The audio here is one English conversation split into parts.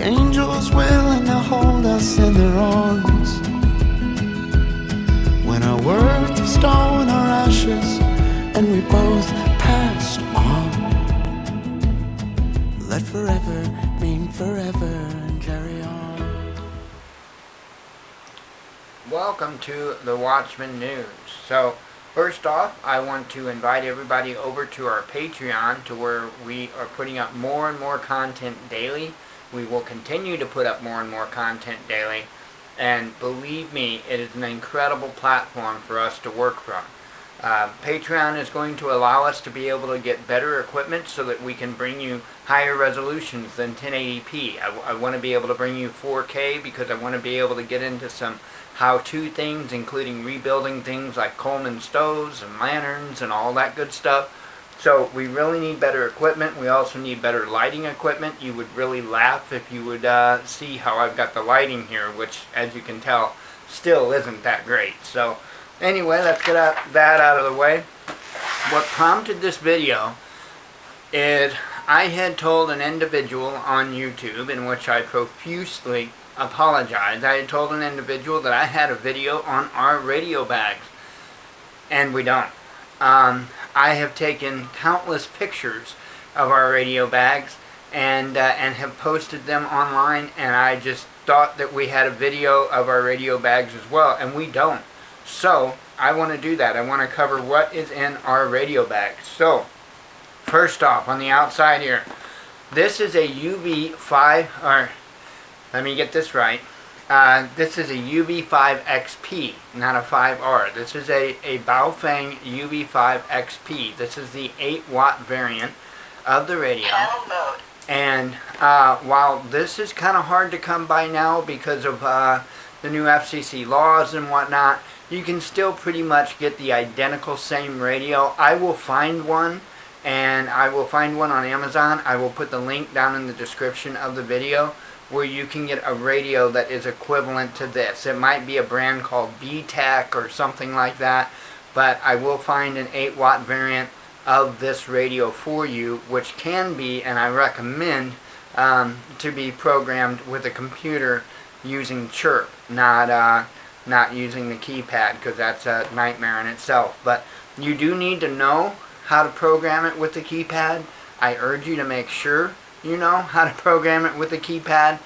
angels willing to hold us in their arms. When our worth of stone are ashes and we both passed on. Let forever mean forever and carry on. Welcome to the Watchman News. So first off, I want to invite everybody over to our Patreon, to where we are putting up more and more content daily. We will continue to put up more and more content daily, and believe me, it is an incredible platform for us to work from. Patreon is going to allow us to be able to get better equipment so that we can bring you higher resolutions than 1080p. I want to be able to bring you 4K because I want to be able to get into some how-to things, including rebuilding things like Coleman stoves and lanterns and all that good stuff. So we really need better equipment. We also need better lighting equipment. You would really laugh if you would see how I've got the lighting here, which, as you can tell, still isn't that great. So anyway, let's get that out of the way. What prompted this video is I had told an individual on YouTube, in which I profusely apologize. I had told an individual that I had a video on our radio bags, and we don't. I have taken countless pictures of our radio bags and have posted them online, and I just thought that we had a video of our radio bags as well, and we don't. So I want to do that. I want to cover what is in our radio bags. So first off, on the outside here, this is a UV5, or let me get this right. This is a UV5 XP, not a 5R. This is a BAOFENG UV5 XP. This is the 8-watt variant of the radio. And while this is kind of hard to come by now because of the new FCC laws and whatnot, you can still pretty much get the identical same radio. I will find one, and I will find one on Amazon. I will put the link down in the description of the video, where you can get a radio that is equivalent to this. It might be a brand called BTECH or something like that, but I will find an 8-watt variant of this radio for you, which can be, and I recommend, to be programmed with a computer using Chirp, not using the keypad, because that's a nightmare in itself. But you do need to know how to program it with the keypad. I urge you to make sure you know how to program it with the keypad.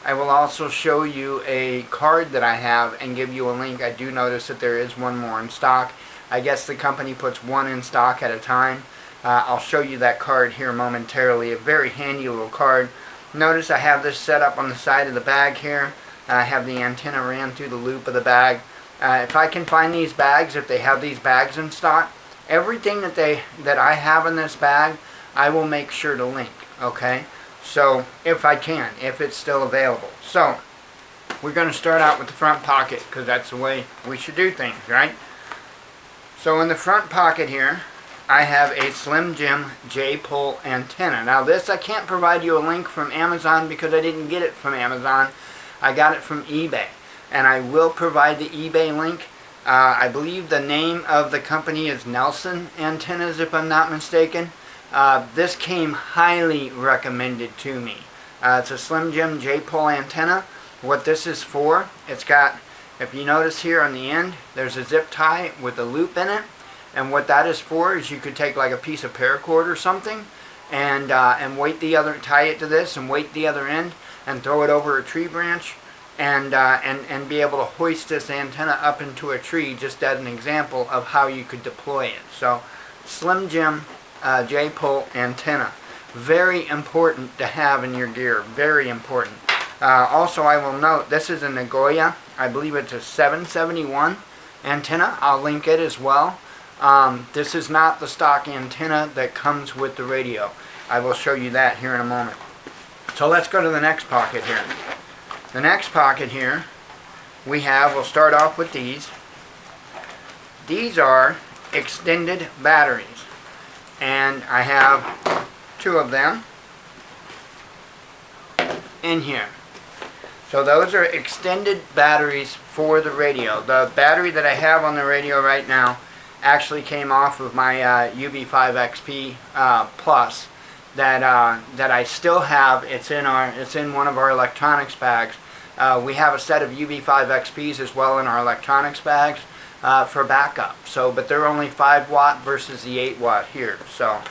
I will also show you a card that I have and give you a link. I do notice that there is one more in stock. I guess the company puts one in stock at a time. I'll show you that card here momentarily. A very handy little card. Notice I have this set up on the side of the bag here. I have the antenna ran through the loop of the bag. If I can find these bags, if they have these bags in stock, everything that I have in this bag, I will make sure to link. Okay, so if I can, if it's still available. So we're going to start out with the front pocket, because that's the way we should do things, right? So in the front pocket here, I have a Slim Jim J-pole antenna. Now this, I can't provide you a link from Amazon because I didn't get it from Amazon. I got it from eBay, and I will provide the eBay link. I believe the name of the company is Nelson Antennas, if I'm not mistaken. This came highly recommended to me. It's a Slim Jim J-pole antenna. What this is for, it's got, if you notice here on the end, there's a zip tie with a loop in it. And what that is for is you could take like a piece of paracord or something and weight the other, tie it to this and weight the other end and throw it over a tree branch and be able to hoist this antenna up into a tree, just as an example of how you could deploy it. So Slim Jim J-pole antenna, very important to have in your gear, very important. Also, I will note, this is a Nagoya, I believe it's a 771 antenna. I'll link it as well. This is not the stock antenna that comes with the radio. I will show you that here in a moment. So let's go to the next pocket here. The next pocket here, we'll start off with these. These are extended batteries. And I have two of them in here. So those are extended batteries for the radio. The battery that I have on the radio right now actually came off of my UV5 XP Plus. that I still have. It's in one of our electronics bags. We have a set of UV5 XPs as well in our electronics bags for backup. So, but they're only 5 watt versus the 8 watt here. So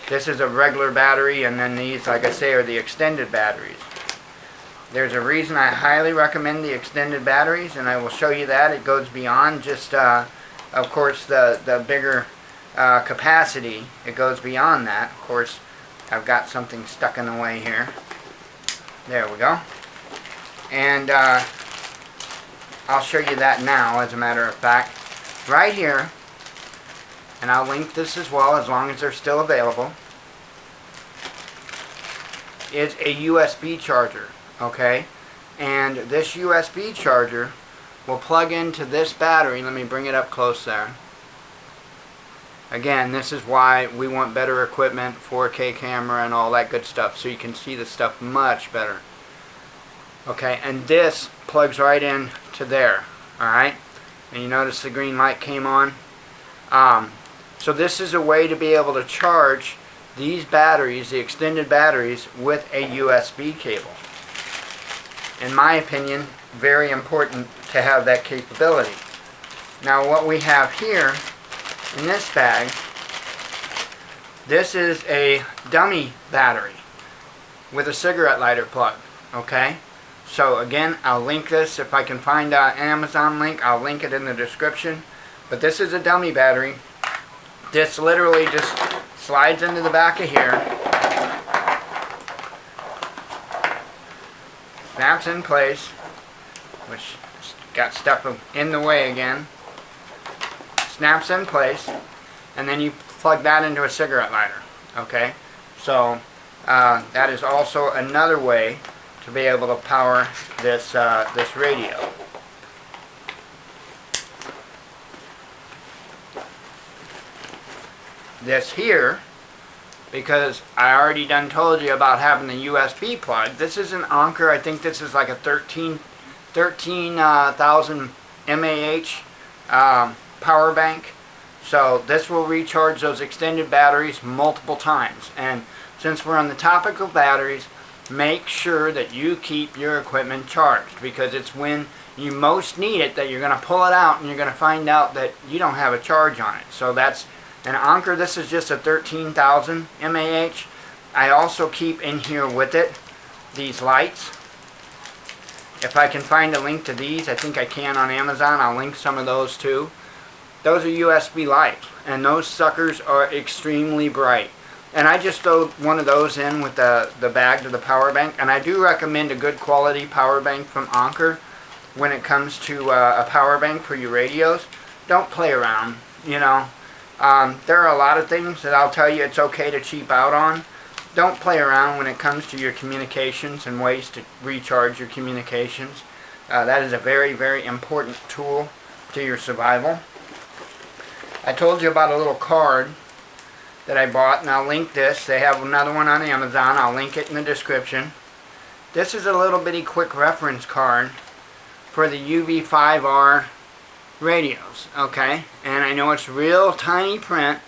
this is a regular battery, and then these, like I say, are the extended batteries. There's a reason I highly recommend the extended batteries, and I will show you that. It goes beyond just, of course, the bigger capacity. It goes beyond that. Of course, I've got something stuck in the way here. There we go. And I'll show you that now, as a matter of fact. Right here, and I'll link this as well, as long as they're still available, is a USB charger, okay? And this USB charger will plug into this battery. Let me bring it up close there. Again, this is why we want better equipment, 4K camera and all that good stuff, so you can see the stuff much better. Okay, and this plugs right in to there, alright? And you notice the green light came on. So this is a way to be able to charge these batteries, the extended batteries, with a USB cable. In my opinion, very important to have that capability. Now what we have here in this bag, this is a dummy battery with a cigarette lighter plug, okay? So again, I'll link this. If I can find an Amazon link, I'll link it in the description. But this is a dummy battery. This literally just slides into the back of here, snaps in place, which got stuff in the way again, snaps in place, and then you plug that into a cigarette lighter, okay? So that is also another way to be able to power this this radio. This here, because I already done told you about having the USB plug. This is an Anker. I think this is like a 13,000 mAh power bank. So this will recharge those extended batteries multiple times. And since we're on the topic of batteries, make sure that you keep your equipment charged, because it's when you most need it that you're going to pull it out and you're going to find out that you don't have a charge on it. So that's an Anker. This is just a 13,000 mAh. I also keep in here with it these lights. If I can find a link to these, I think I can on Amazon. I'll link some of those too. Those are USB lights, and those suckers are extremely bright. And I just throw one of those in with the bag to the power bank. And I do recommend a good quality power bank from Anker when it comes to a power bank for your radios. Don't play around, you know. There are a lot of things that I'll tell you it's okay to cheap out on. Don't play around when it comes to your communications and ways to recharge your communications. That is a very, very important tool to your survival. I told you about a little card that I bought, and I'll link this. They have another one on Amazon. I'll link it in the description. This is a little bitty quick reference card for the UV5R radios, okay? And I know it's real tiny print,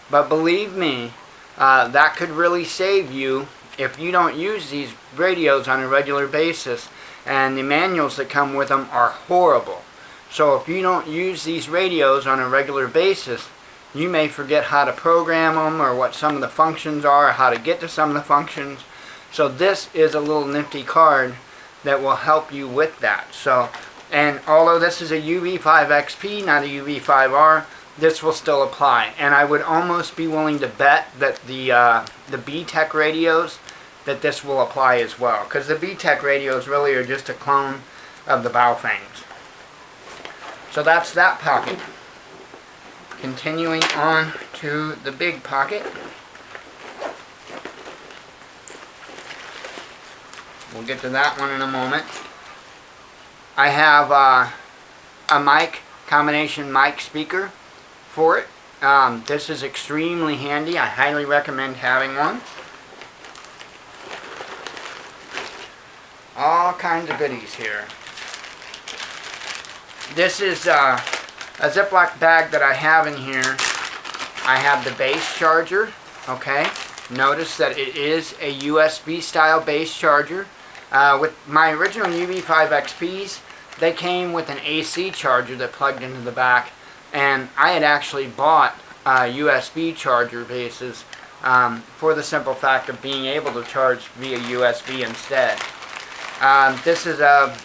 but believe me, that could really save you if you don't use these radios on a regular basis. And the manuals that come with them are horrible. So if you don't use these radios on a regular basis, you may forget how to program them, or what some of the functions are, or how to get to some of the functions. So this is a little nifty card that will help you with that. So, and although this is a UV5 XP, not a UV5R, this will still apply. And I would almost be willing to bet that the BTECH radios, that this will apply as well. Because the BTECH radios really are just a clone of the BAOFENGs. So that's that pocket. Continuing on to the big pocket. We'll get to that one in a moment. I have a mic, combination mic speaker for it. This is extremely handy. I highly recommend having one. All kinds of goodies here. This is a Ziploc bag that I have in here. I have the base charger, okay? notice that it is a USB style base charger. With my original UV5XPs, they came with an AC charger that plugged into the back, and I had actually bought USB charger bases for the simple fact of being able to charge via USB instead. This is a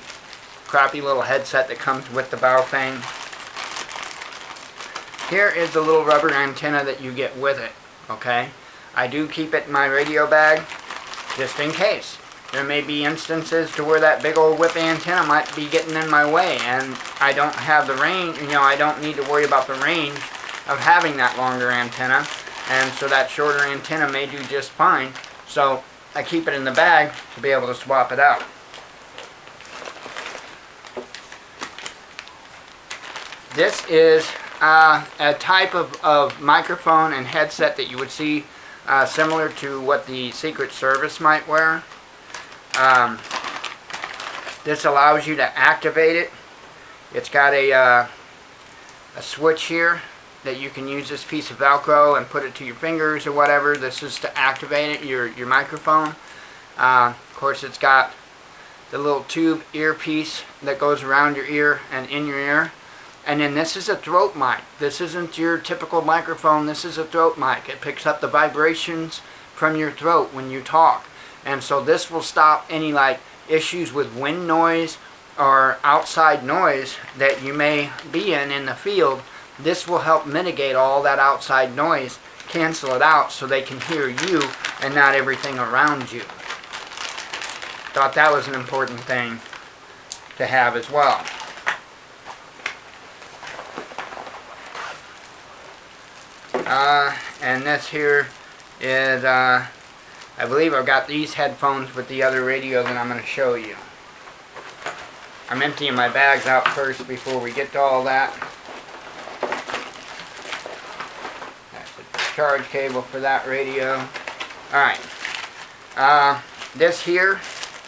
crappy little headset that comes with the BAOFENG. Here is the little rubber antenna that you get with it, okay? I do keep it in my radio bag just in case. There may be instances to where that big old whip antenna might be getting in my way, and I don't have the range, I don't need to worry about the range of having that longer antenna, and so that shorter antenna may do just fine. So I keep it in the bag to be able to swap it out. This is a type of microphone and headset that you would see similar to what the Secret Service might wear. This allows you to activate it. It's got a switch here that you can use this piece of Velcro and put it to your fingers or whatever. This is to activate it, your microphone. Of course, it's got the little tube earpiece that goes around your ear and in your ear. And then this is a throat mic. This isn't your typical microphone. This is a throat mic. It picks up the vibrations from your throat when you talk. And so this will stop any issues with wind noise or outside noise that you may be in the field. This will help mitigate all that outside noise, cancel it out so they can hear you and not everything around you. Thought that was an important thing to have as well. And this here is, I believe I've got these headphones with the other radio that I'm going to show you. I'm emptying my bags out first before we get to all that. That's a charge cable for that radio. Alright. This here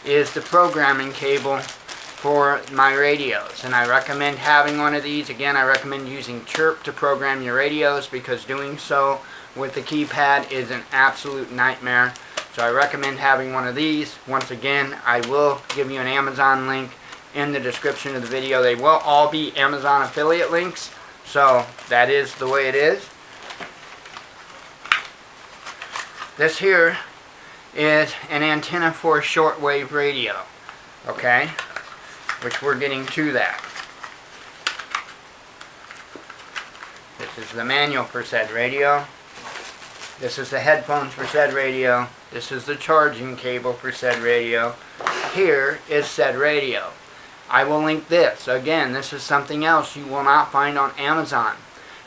is the programming cable for my radios, and I recommend having one of these. Again, I recommend using Chirp to program your radios because doing so with the keypad is an absolute nightmare. So I recommend having one of these. Once again, I will give you an Amazon link in the description of the video. They will all be Amazon affiliate links, so that is the way it is. This here is an antenna for a shortwave radio, okay? Which we're getting to that. This is the manual for said radio. This is the headphones for said radio. This is the charging cable for said radio. Here is said radio. I will link this. Again, this is something else you will not find on Amazon.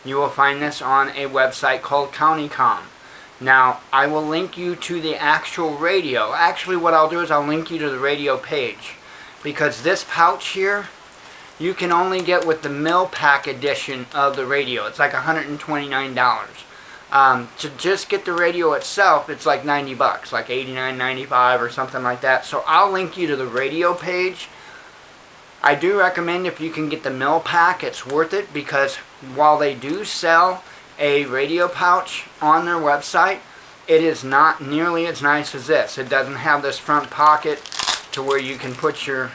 You will find this on a website called CountyComm. Now, I will link you to the actual radio. Actually, what I'll do is I'll link you to the radio page. Because this pouch here, you can only get with the mill pack edition of the radio. It's like $129. To just get the radio itself, it's like $90, like $89.95 or something like that. So I'll link you to the radio page. I do recommend if you can get the mill pack, it's worth it, because while they do sell a radio pouch on their website, it is not nearly as nice as this. It doesn't have this front pocket to where you can put your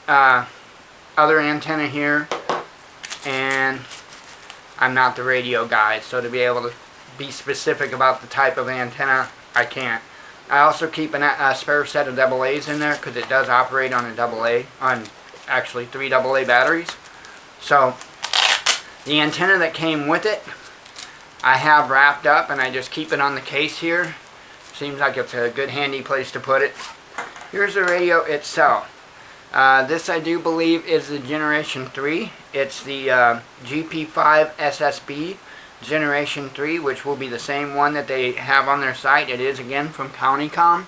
other antenna here, and I'm not the radio guy, so to be able to be specific about the type of antenna, I can't. I also keep a spare set of AA's in there because it does operate on a AA, on actually 3 AA batteries. So the antenna that came with it, I have wrapped up, and I just keep it on the case here. Seems like it's a good handy place to put it. Here's the radio itself. This I do believe is the Generation 3. It's the GP5 SSB Generation 3, which will be the same one that they have on their site. It is again from CountyComm.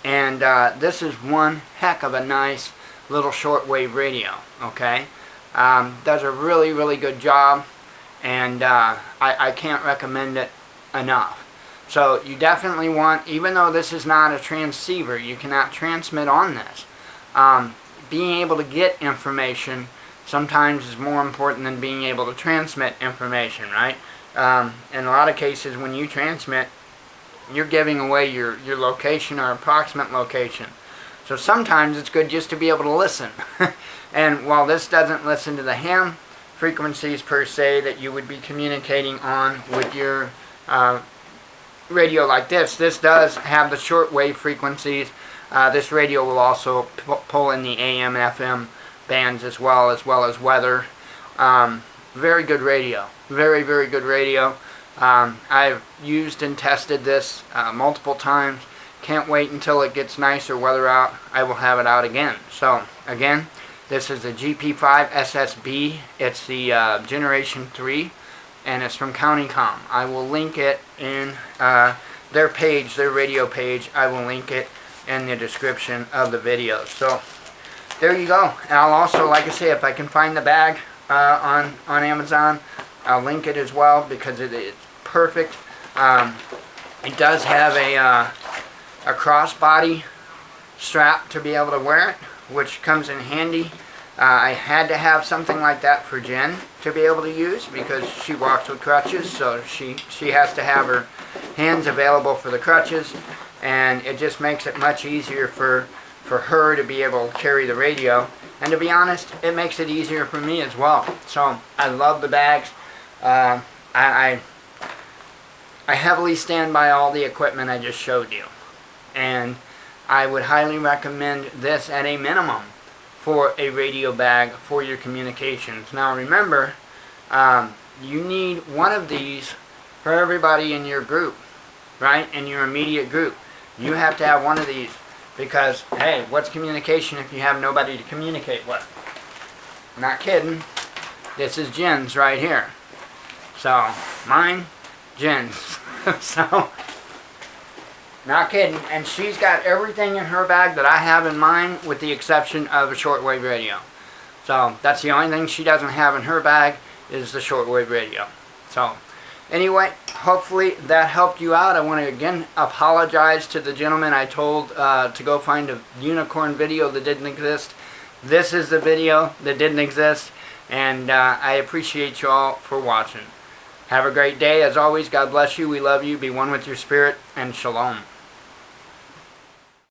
And this is one heck of a nice little shortwave radio. Okay? Does a really, really good job. And I can't recommend it enough. So you definitely want, even though this is not a transceiver, you cannot transmit on this. Being able to get information sometimes is more important than being able to transmit information, right? In a lot of cases when you transmit, you're giving away your location or approximate location. So sometimes it's good just to be able to listen. And while this doesn't listen to the ham frequencies per se that you would be communicating on with your radio like this does have the shortwave frequencies. This radio will also pull in the AM, FM bands as well as weather. Very good radio. Very, very good radio. I've used and tested this multiple times. Can't wait until it gets nicer weather out. I will have it out again. So, again, this is the GP5 SSB. It's the Generation 3, and it's from CountyComm. I will link it in their page, their radio page. I will link it in the description of the video. So, there you go. And I'll also, like I say, if I can find the bag on Amazon, I'll link it as well because it's perfect. It does have a crossbody strap to be able to wear it, which comes in handy. I had to have something like that for Jen to be able to use because she walks with crutches, so she has to have her hands available for the crutches, and it just makes it much easier for her to be able to carry the radio. And to be honest, it makes it easier for me as well. So I love the bags. I heavily stand by all the equipment I just showed you, and I would highly recommend this at a minimum for a radio bag for your communications. Now remember, you need one of these for everybody in your group, right? In your immediate group. You have to have one of these because, hey, what's communication if you have nobody to communicate with? Not kidding. This is Jen's right here. So, mine, Jen's. So, not kidding. And she's got everything in her bag that I have in mine with the exception of a shortwave radio. So, that's the only thing she doesn't have in her bag is the shortwave radio. So, anyway, hopefully that helped you out. I want to again apologize to the gentleman I told to go find a unicorn video that didn't exist. This is the video that didn't exist. And I appreciate you all for watching. Have a great day. As always, God bless you. We love you. Be one with your spirit. And shalom.